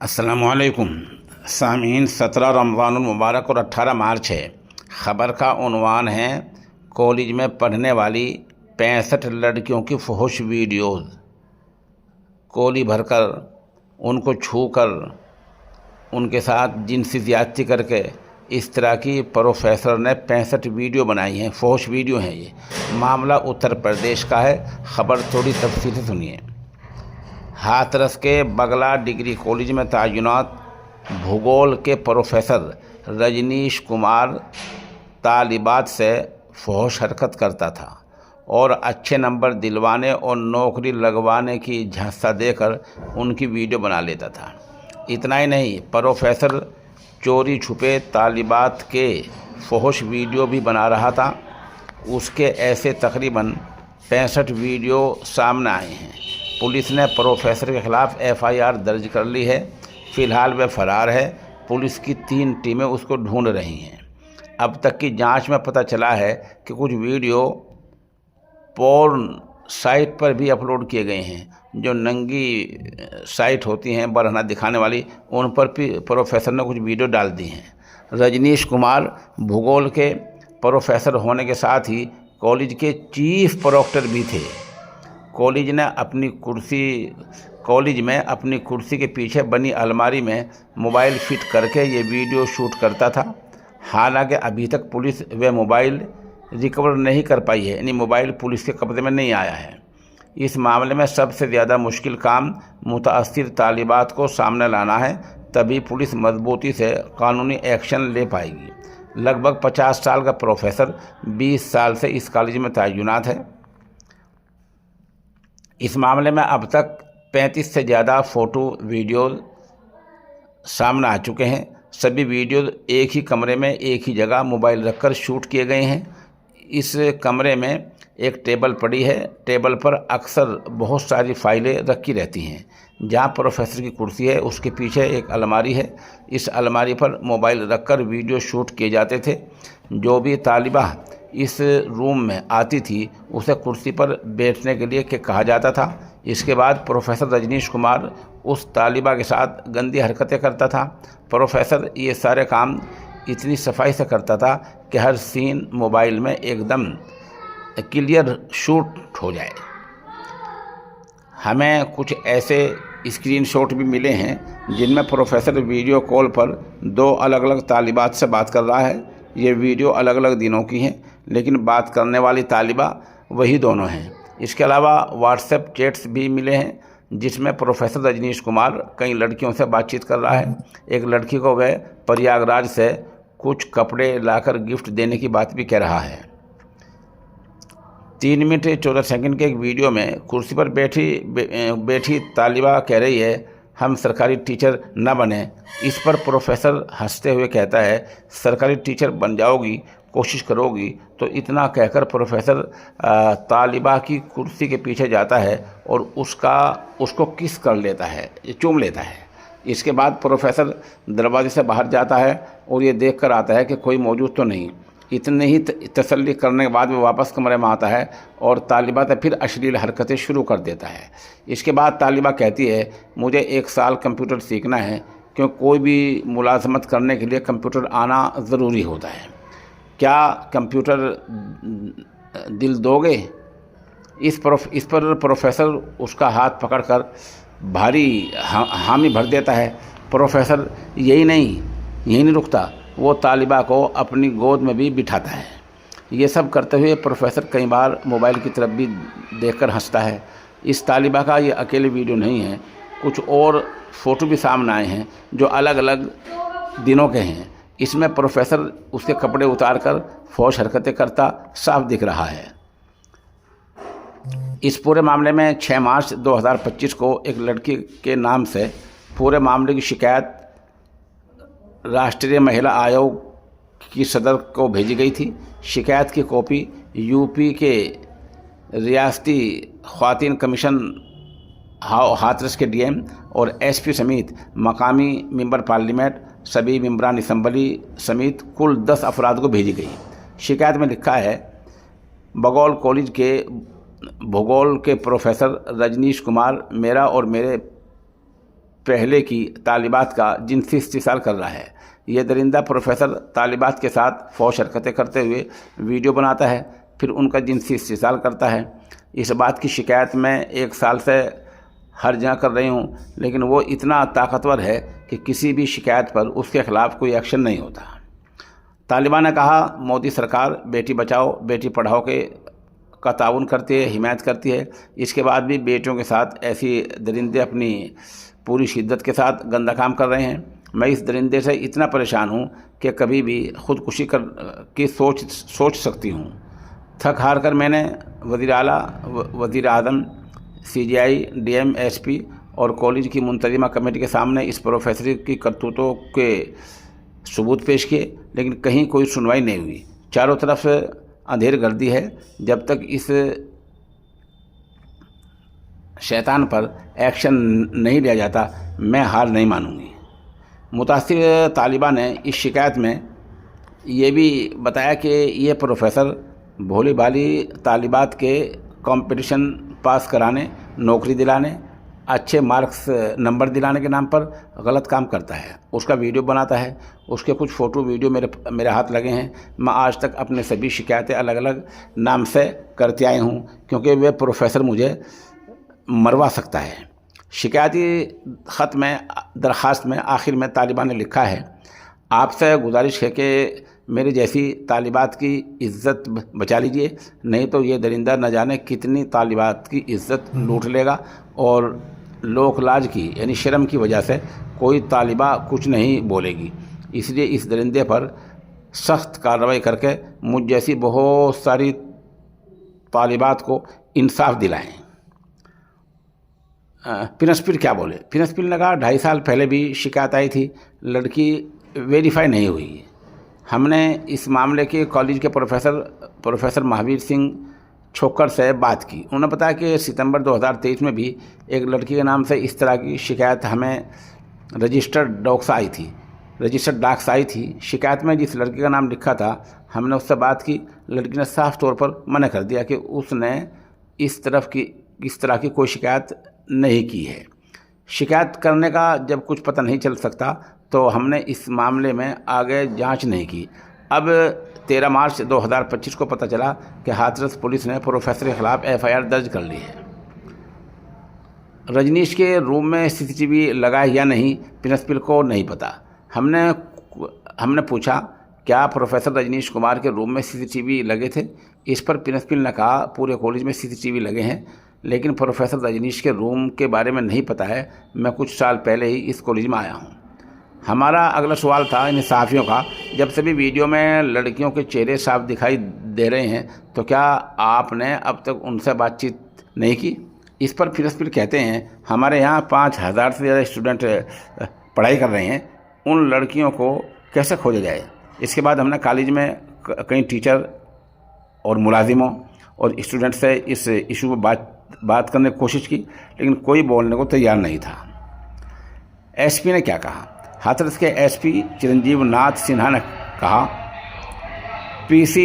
अस्सलामुअलैकुम सामीन। 17 रमज़ानुल मुबारक और 18 मार्च है। ख़बर का उन्वान है कॉलेज में पढ़ने वाली 65 लड़कियों की फुहश वीडियोज़। कोली भरकर, उनको छूकर, उनके साथ जिनसी ज़्यादती करके इस तरह की प्रोफेसर ने 65 वीडियो बनाई हैं। फुहश वीडियो हैं। ये मामला उत्तर प्रदेश का है। ख़बर थोड़ी तफसील से सुनिए। हाथरस के बगला डिग्री कॉलेज में तैनात भूगोल के प्रोफेसर रजनीश कुमार तालिबात से फुहश हरकत करता था और अच्छे नंबर दिलवाने और नौकरी लगवाने की झांसा देकर उनकी वीडियो बना लेता था। इतना ही नहीं, प्रोफेसर चोरी छुपे तालिबात के फुहश वीडियो भी बना रहा था। उसके ऐसे तकरीबन 65 वीडियो सामने आए हैं। पुलिस ने प्रोफेसर के खिलाफ FIR दर्ज कर ली है। फ़िलहाल वह फ़रार है। पुलिस की 3 टीमें उसको ढूंढ रही हैं। अब तक की जांच में पता चला है कि कुछ वीडियो पोर्न साइट पर भी अपलोड किए गए हैं। जो नंगी साइट होती हैं बरहना दिखाने वाली, उन पर भी प्रोफेसर ने कुछ वीडियो डाल दी हैं। रजनीश कुमार भूगोल के प्रोफेसर होने के साथ ही कॉलेज के चीफ प्रोक्टर भी थे। कॉलेज में अपनी कुर्सी के पीछे बनी अलमारी में मोबाइल फिट करके ये वीडियो शूट करता था। हालांकि अभी तक पुलिस वह मोबाइल रिकवर नहीं कर पाई है, यानी मोबाइल पुलिस के कब्जे में नहीं आया है। इस मामले में सबसे ज़्यादा मुश्किल काम मुतासिर तालिबात को सामने लाना है, तभी पुलिस मजबूती से कानूनी एक्शन ले पाएगी। लगभग 50 साल का प्रोफेसर 20 साल से इस कॉलेज में तैनात है। इस मामले में अब तक 35 से ज़्यादा फ़ोटो वीडियो सामने आ चुके हैं। सभी वीडियो एक ही कमरे में एक ही जगह मोबाइल रखकर शूट किए गए हैं। इस कमरे में एक टेबल पड़ी है। टेबल पर अक्सर बहुत सारी फाइलें रखी रहती हैं। जहां प्रोफेसर की कुर्सी है उसके पीछे एक अलमारी है। इस अलमारी पर मोबाइल रखकर वीडियो शूट किए जाते थे। जो भी तालिबा इस रूम में आती थी उसे कुर्सी पर बैठने के लिए कहा जाता था। इसके बाद प्रोफेसर रजनीश कुमार उस तालिबा के साथ गंदी हरकतें करता था। प्रोफेसर ये सारे काम इतनी सफाई से करता था कि हर सीन मोबाइल में एकदम क्लियर शूट हो जाए। हमें कुछ ऐसे स्क्रीनशॉट भी मिले हैं जिनमें प्रोफेसर वीडियो कॉल पर 2 अलग अलग तालिबात से बात कर रहा है। ये वीडियो अलग अलग दिनों की हैं, लेकिन बात करने वाली तालिबा वही दोनों हैं। इसके अलावा व्हाट्सएप चैट्स भी मिले हैं जिसमें प्रोफेसर रजनीश कुमार कई लड़कियों से बातचीत कर रहा है। एक लड़की को वह प्रयागराज से कुछ कपड़े लाकर गिफ्ट देने की बात भी कह रहा है। 3 मिनट 14 सेकंड के एक वीडियो में कुर्सी पर बैठी तालिबा कह रही है, हम सरकारी टीचर न बने। इस पर प्रोफेसर हंसते हुए कहता है, सरकारी टीचर बन जाओगी, कोशिश करोगी। तो इतना कहकर प्रोफेसर तालिबा की कुर्सी के पीछे जाता है और उसको किस कर लेता है, चूम लेता है। इसके बाद प्रोफेसर दरवाजे से बाहर जाता है और ये देख कर आता है कि कोई मौजूद तो नहीं। इतने ही तसल्ली करने के बाद वो वापस कमरे में आता है और तालिबा से फिर अश्लील हरकतें शुरू कर देता है। इसके बाद तालिबा कहती है, मुझे 1 साल कंप्यूटर सीखना है, क्योंकि कोई भी मुलाजमत करने के लिए कंप्यूटर आना ज़रूरी होता है। क्या कंप्यूटर दिल दोगे? इस पर प्रोफेसर उसका हाथ पकड़कर भारी हामी भर देता है। प्रोफेसर यही नहीं रुकता, वो तालिबा को अपनी गोद में भी बिठाता है। ये सब करते हुए प्रोफेसर कई बार मोबाइल की तरफ भी देखकर हंसता है। इस तालिबा का ये अकेले वीडियो नहीं है, कुछ और फ़ोटो भी सामने आए हैं जो अलग अलग दिनों के हैं। इसमें प्रोफेसर उसके कपड़े उतारकर फौश हरकतें करता साफ दिख रहा है। इस पूरे मामले में 6 मार्च 2025 को एक लड़की के नाम से पूरे मामले की शिकायत राष्ट्रीय महिला आयोग की सदर को भेजी गई थी। शिकायत की कॉपी यूपी के रियासती ख्वातीन कमीशन हाथरस के DM और SP समेत मकामी मेंबर पार्लियामेंट, सभी मेंबरान असम्बली समेत कुल 10 अफराद को भेजी गई। शिकायत में लिखा है, बगौल कॉलेज के भूगोल के प्रोफेसर रजनीश कुमार मेरा और मेरे पहले की तालिबात का जिनसी इस्तेसाल कर रहा है। ये दरिंदा प्रोफेसर तालिबात के साथ फौश हरकतें करते हुए वीडियो बनाता है, फिर उनका जिनसी इस्तेसाल करता है। इस बात की शिकायत मैं 1 साल से हर जगह कर रही हूँ, लेकिन वो इतना ताकतवर है कि किसी भी शिकायत पर उसके ख़िलाफ़ कोई एक्शन नहीं होता। तालिबान ने कहा, मोदी सरकार बेटी बचाओ बेटी पढ़ाओ का ताउन करती है, हिमायत करती है। इसके बाद भी बेटियों के साथ ऐसी दरिंदे अपनी पूरी शिद्दत के साथ गंदा काम कर रहे हैं। मैं इस दरिंदे से इतना परेशान हूँ कि कभी भी ख़ुदकुशी की सोच सकती हूँ। थक हार कर मैंने वज़ीर आला, वज़ीर आज़म, CGI, DM, SP और कॉलेज की मुंतज़िमा कमेटी के सामने इस प्रोफेसर की करतूतों के सबूत पेश किए, लेकिन कहीं कोई सुनवाई नहीं हुई। चारों तरफ अंधेर गर्दी है। जब तक इस शैतान पर एक्शन नहीं लिया जाता, मैं हार नहीं मानूंगी। मुतासिर तालिबा ने इस शिकायत में ये भी बताया कि ये प्रोफेसर भोली भाली तालिबात के कंपटीशन पास कराने, नौकरी दिलाने, अच्छे मार्क्स नंबर दिलाने के नाम पर गलत काम करता है। उसका वीडियो बनाता है, उसके कुछ फ़ोटो वीडियो मेरे हाथ लगे हैं। मैं आज तक अपने सभी शिकायतें अलग अलग नाम से करते आए हूँ, क्योंकि वे प्रोफेसर मुझे मरवा सकता है। शिकायती ख़त में, दरख्वास्त में आखिर में तालिबान ने लिखा है, आपसे गुजारिश है कि मेरी जैसी तालिबात की इज़्ज़त बचा लीजिए, नहीं तो ये दरिंदा न जाने कितनी तालिबात की इज़्ज़त लूट लेगा और लोक लाज की यानी शर्म की वजह से कोई तालिबा कुछ नहीं बोलेगी। इसलिए इस दरिंदे पर सख्त कार्रवाई करके मुझ जैसी बहुत सारी तालिबात को इंसाफ दिलाएं। प्रिंसिपल क्या बोले? प्रिंसिपल ने कहा, 2.5 साल पहले भी शिकायत आई थी, लड़की वेरीफाई नहीं हुई। हमने इस मामले के कॉलेज के प्रोफेसर महावीर सिंह छोकर से बात की। उन्होंने बताया कि सितंबर 2023 में भी एक लड़की के नाम से इस तरह की शिकायत हमें रजिस्टर्ड डाक से आई थी। शिकायत में जिस लड़की का नाम लिखा था, हमने उससे बात की। लड़की ने साफ तौर पर मना कर दिया कि उसने इस तरह की कोई शिकायत नहीं की है। शिकायत करने का जब कुछ पता नहीं चल सकता तो हमने इस मामले में आगे जांच नहीं की। अब 13 मार्च 2025 को पता चला कि हाथरस पुलिस ने प्रोफेसर के खिलाफ FIR दर्ज कर ली है। रजनीश के रूम में CCTV लगा है या नहीं, प्रिंसिपल को नहीं पता। हमने पूछा, क्या प्रोफेसर रजनीश कुमार के रूम में CCTV लगे थे? इस पर प्रिंसिपल ने कहा, पूरे कॉलेज में CCTV लगे हैं, लेकिन प्रोफेसर रजनीश के रूम के बारे में नहीं पता है। मैं कुछ साल पहले ही इस कॉलेज में आया हूँ। हमारा अगला सवाल था इन सहाफ़ियों का, जब सभी वीडियो में लड़कियों के चेहरे साफ दिखाई दे रहे हैं, तो क्या आपने अब तक उनसे बातचीत नहीं की? इस पर प्रिंसिपल कहते हैं, हमारे यहाँ 5000 से ज़्यादा स्टूडेंट पढ़ाई कर रहे हैं, उन लड़कियों को कैसे खोजा जाए? इसके बाद हमने कॉलेज में कई टीचर और मुलाजिमों और स्टूडेंट से इस इशू पर बात करने की कोशिश की, लेकिन कोई बोलने को तैयार नहीं था। SP ने क्या कहा? हाथरस के SP चिरंजीव नाथ सिन्हा ने कहा, PC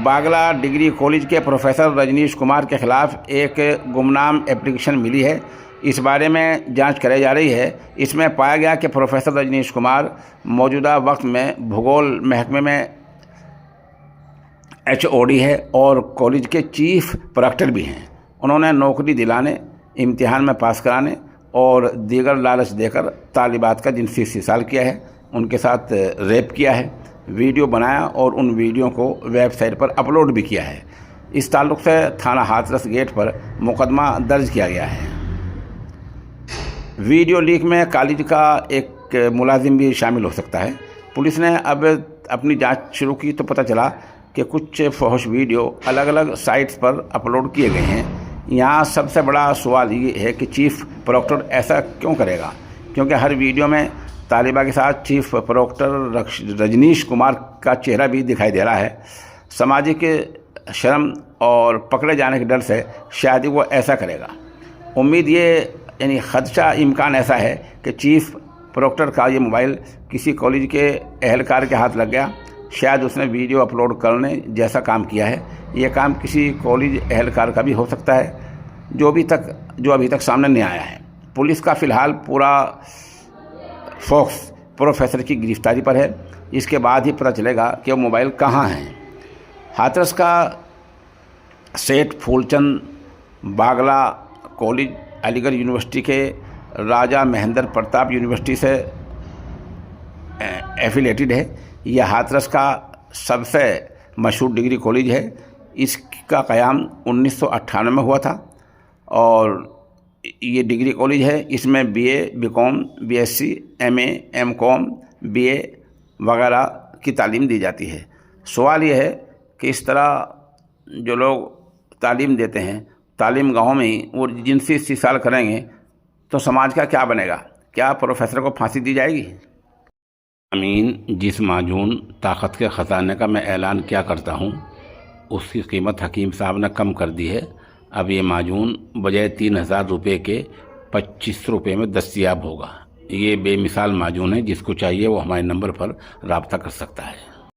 बागला डिग्री कॉलेज के प्रोफेसर रजनीश कुमार के खिलाफ एक गुमनाम एप्लीकेशन मिली है। इस बारे में जांच कराई जा रही है। इसमें पाया गया कि प्रोफेसर रजनीश कुमार मौजूदा वक्त में भूगोल महकमे में HOD है और कॉलेज के चीफ प्रोक्टर भी हैं। उन्होंने नौकरी दिलाने, इम्तिहान में पास कराने और दीगर लालच देकर तालिबात का जिनसी इस्तेसाल किया है, उनके साथ रेप किया है, वीडियो बनाया और उन वीडियो को वेबसाइट पर अपलोड भी किया है। इस ताल्लुक़ से थाना हाथरस गेट पर मुकदमा दर्ज किया गया है। वीडियो लीक में कॉलेज का एक मुलाजिम भी शामिल हो सकता है। पुलिस ने अब अपनी जांच शुरू की तो पता चला कि कुछ फहश वीडियो अलग अलग साइट्स पर अपलोड किए गए हैं। यहाँ सबसे बड़ा सवाल ये है कि चीफ प्रोक्टर ऐसा क्यों करेगा, क्योंकि हर वीडियो में तालिबा के साथ चीफ प्रोक्टर रजनीश कुमार का चेहरा भी दिखाई दे रहा है। सामाजिक शर्म और पकड़े जाने के डर से शायद वो ऐसा करेगा। उम्मीद ये यानी खदशा इम्कान ऐसा है कि चीफ प्रोक्टर का ये मोबाइल किसी कॉलेज के एहलकार के हाथ लग गया। शायद उसने वीडियो अपलोड करने जैसा काम किया है। ये काम किसी कॉलेज एहलकार का भी हो सकता है, जो अभी तक सामने नहीं आया है। पुलिस का फ़िलहाल पूरा फोकस प्रोफेसर की गिरफ्तारी पर है। इसके बाद ही पता चलेगा कि वो मोबाइल कहाँ हैं। हाथरस का सेठ फूलचंद बागला कॉलेज अलीगढ़ यूनिवर्सिटी के राजा महेंद्र प्रताप यूनिवर्सिटी से एफिलेटेड है। यह हाथरस का सबसे मशहूर डिग्री कॉलेज है। इसका क़याम 1998 में हुआ था और ये डिग्री कॉलेज है। इसमें BA, BCom, BSc, MA, MCom, BA वगैरह की तालीम दी जाती है। सवाल ये है कि इस तरह जो लोग तालीम देते हैं, तालीम गाँव में ही वो जिनसे 30 साल करेंगे तो समाज का क्या बनेगा? क्या प्रोफेसर को फांसी दी जाएगी? जिस माजून ताकत के ख़जाने का मैं ऐलान किया करता हूँ, उसकी कीमत हकीम साहब ने कम कर दी है। अब ये माजून बजाय 3000 रुपये के 25 रुपये में दस्तयाब होगा। ये बेमिसाल माजून है। जिसको चाहिए वो हमारे नंबर पर रब्ता कर सकता है।